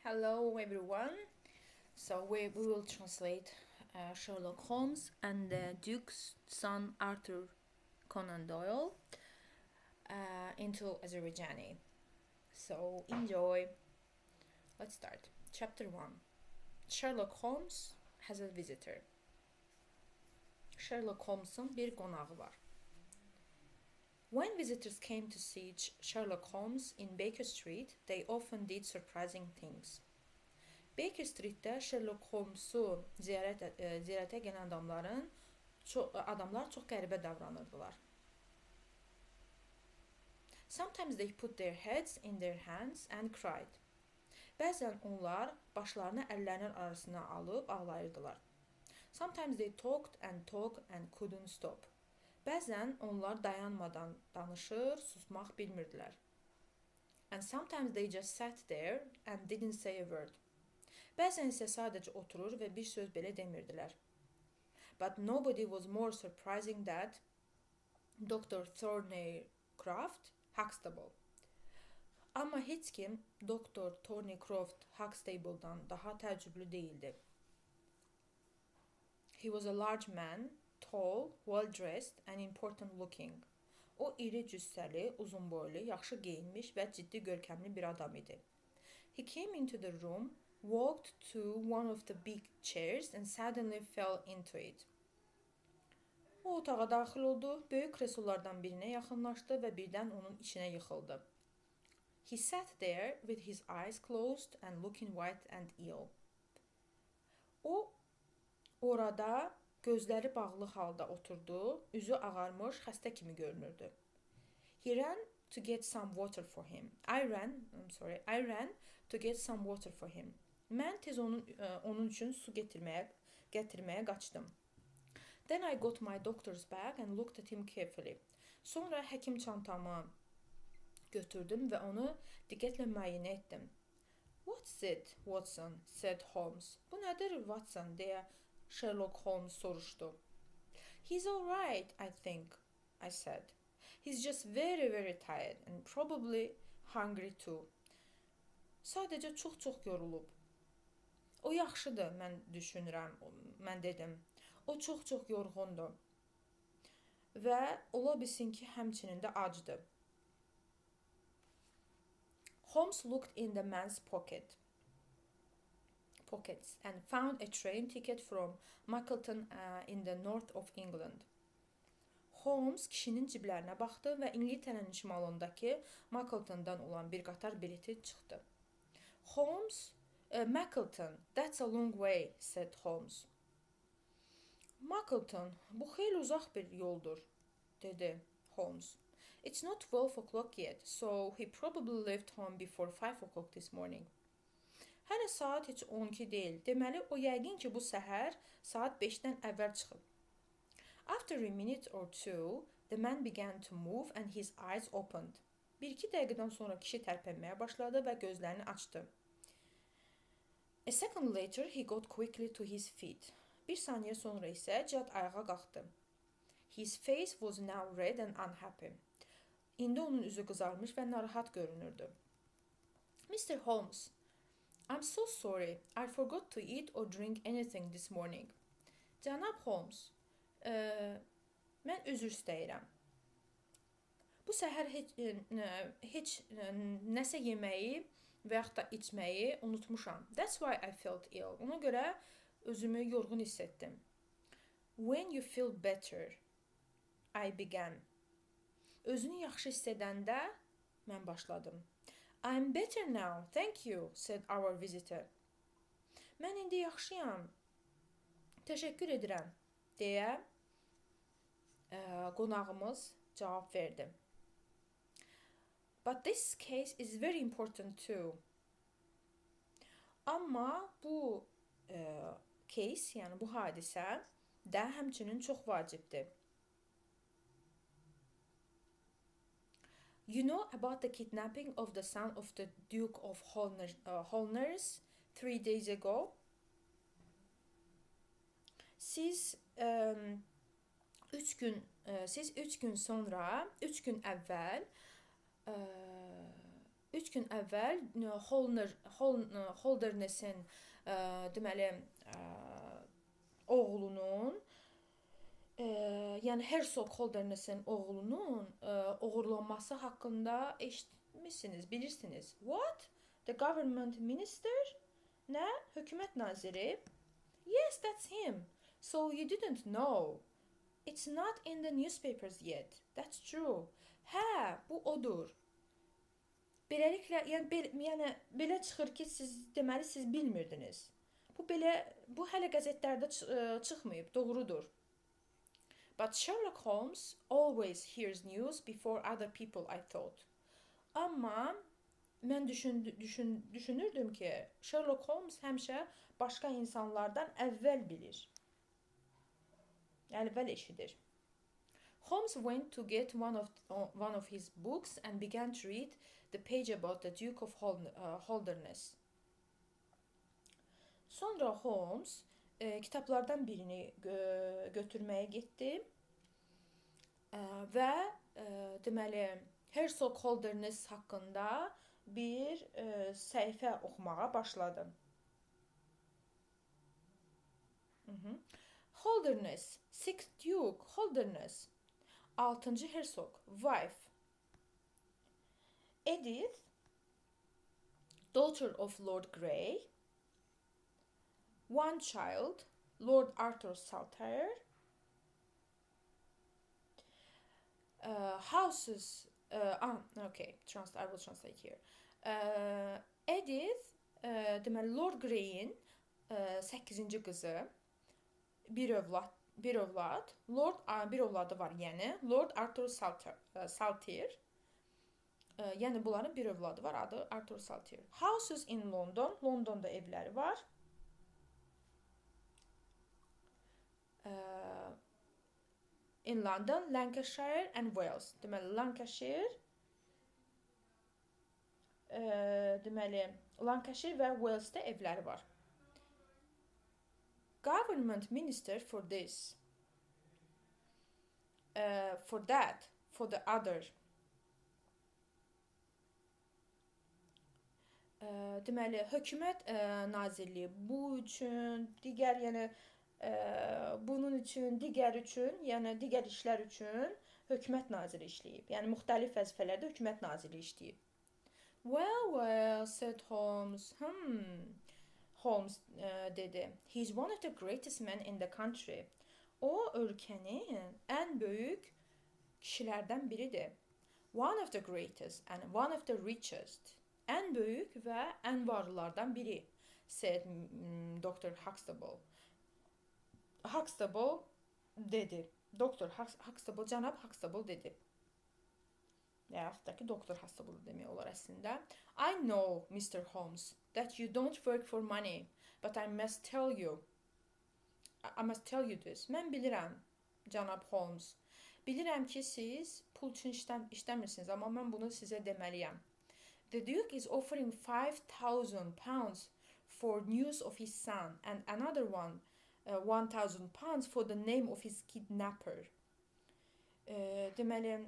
Hello, everyone. We will translate Sherlock Holmes and the Duke's son Arthur Conan Doyle into Azerbaijani. So enjoy. Let's start. Chapter 1. Sherlock Holmes has a visitor. Sherlock Holmes'un bir qonağı var. When visitors came to see Sherlock Holmes in Baker Street, they often did surprising things. Baker Streetdə Sherlock Holmesu ziyarətə gələn adamlar çox qəribə davranırdılar. Sometimes they put their heads in their hands and cried. Bəzən onlar başlarını əllərinin arasına alıb ağlayırdılar. Sometimes they talked and couldn't stop. Bəzən onlar dayanmadan danışır, susmaq bilmirdilər. And sometimes they just sat there and didn't say a word. Bəzən isə sadəcə oturur və bir söz belə demirdilər. But nobody was more surprising than Dr. Thornycroft Huxtable. Amma heç kim Dr. Thornycroft Huxtable'dan daha təəccüblü değildi. He was a large man, tall, well-dressed and important looking. O iri cüssəli, uzun boylu, yaxşı geyinmiş və ciddi görkəmli bir adam idi. He came into the room, walked to one of the big chairs and suddenly fell into it. O otağa daxil oldu, böyük kreslolardan birinə yaxınlaşdı və birdən onun içinə yıxıldı. He sat there with his eyes closed and looking white and ill. O orada gözləri bağlı halda oturdu, üzü ağarmış, xəstə kimi görünürdü. He ran to get some water for him. I ran to get some water for him. Mən tez onun üçün su gətirməyə qaçdım. Then I got my doctor's bag and looked at him carefully. Sonra həkim çantamı götürdüm və onu diqqətlə müayinə etdim. What's it, Watson? Said Holmes. Bu nədir, Watson? Deyə Sherlock Holmes soruşdu. He's all right, I think, I said. He's just very tired and probably hungry too. Sadəcə çox yorulub. O yaxşıdır, mən dedim. O çox yorğundur. Və ola bilsin ki, həmçinin də acdır. Holmes looked in the man's pockets and found a train ticket from Mackleton in the north of England. Holmes kişinin ciblərinə baxdı və İngiltərənin şimalındakı Mackletondan olan bir qatar bileti çıxdı. Holmes, Mackleton, that's a long way, said Holmes. Mackleton, bu xeyli uzaq bir yoldur, dedi Holmes. It's not 12 o'clock yet, so he probably left home before 5 o'clock this morning. Hələ saat heç 12 deyil. Deməli, o yəqin ki, bu səhər saat 5-dən əvvəl çıxıb. After a minute or two, the man began to move and his eyes opened. 1-2 dəqiqədən sonra kişi tərpənməyə başladı və gözlərini açdı. A second later, he got quickly to his feet. Bir saniyə sonra isə cəld ayağa qalxdı. His face was now red and unhappy. İndi onun üzü qızarmış və narahat görünürdü. Mr. Holmes, I'm so sorry. I forgot to eat or drink anything this morning. Cənab Holmes, mən üzr istəyirəm. Bu səhər heç nəsə yeməyi və yaxud da içməyi unutmuşam. That's why I felt ill. Ona görə özümü yorğun hiss etdim. When you feel better, I began. Özünü yaxşı hiss edəndə mən başladım. I'm better now, thank you, said our visitor. Mən indi yaxşıyam. Təşəkkür edirəm, deyə qonağımız cavab verdi. But this case is very important too. Amma bu case, yəni bu hadisə də həmçinin çox vacibdir. You know about the kidnapping of the son of the Duke of Holners 3 days ago? Siz 3 gün əvvəl 3 gün əvvəl Holdernesin deməli oğlunun yəni Herzog Holdernesin oğlunun oğurlanması haqqında eşitmisiniz, bilirsiniz. What? The government minister? Nə? Hökumət naziri? Yes, that's him. So you didn't know. It's not in the newspapers yet. That's true. Hə, bu odur. Beləliklə, yəni belə çıxır ki, deməli siz bilmirdiniz. Bu hələ qəzetlərdə çıxmayıb, doğrudur. But Sherlock Holmes always hears news before other people, I thought. Amma mən düşünürdüm ki, Sherlock Holmes həmişə başqa insanlardan əvvəl bilir. Əvvəl eşidir. Holmes went to get one of his books and began to read the page about the Duke of Holderness. Sonra Holmes kitablardan birini götürməyə getdi və deməli Herzog Holderness haqqında bir səhifə oxumağa başladı. Holderness, 6th Duke Holderness, 6. Herzog, wife. Edith, daughter of Lord Grey, one child, Lord Arthur Saltire, houses, okay, I will translate here. Edith, deməli Lord Grey'in 8-ci qızı, bir övlad, bir övladı var, yəni Lord Arthur Saltire. Yəni bunların bir övladı var, adı Arthur Saltire. Houses in London, Londonda evləri var. In London, Lancashire and Wales. Deməli Lancashire və Wales'da evləri var. Government minister for this, for that, for the other. Deməli, hökumət nazirliyi bu üçün, digər, yəni bunun üçün, digər işlər üçün hökumət naziri işləyib. Yəni müxtəlif vəzifələrdə hökumət naziri işləyib. Well, said Holmes. Holmes dedi. He's one of the greatest men in the country. O ölkənin ən böyük kişilərdən biridir. One of the greatest and one of the richest. Ən böyük və ən varlılardan biri, said Dr. Huxtable. Huxtable dedi. Dr. Huxtable, cənab Huxtable dedi. Yaxud da ki, Dr. Huxtable demək olar əslində. I know, Mr. Holmes, that you don't work for money, but I must tell you this. Mən bilirəm, cənab Holmes. Bilirəm ki, siz pul üçün işləmirsiniz, amma mən bunu sizə deməliyəm. The Duke is offering £5,000 for news of his son and another one, £1,000 for the name of his kidnapper. Deməli,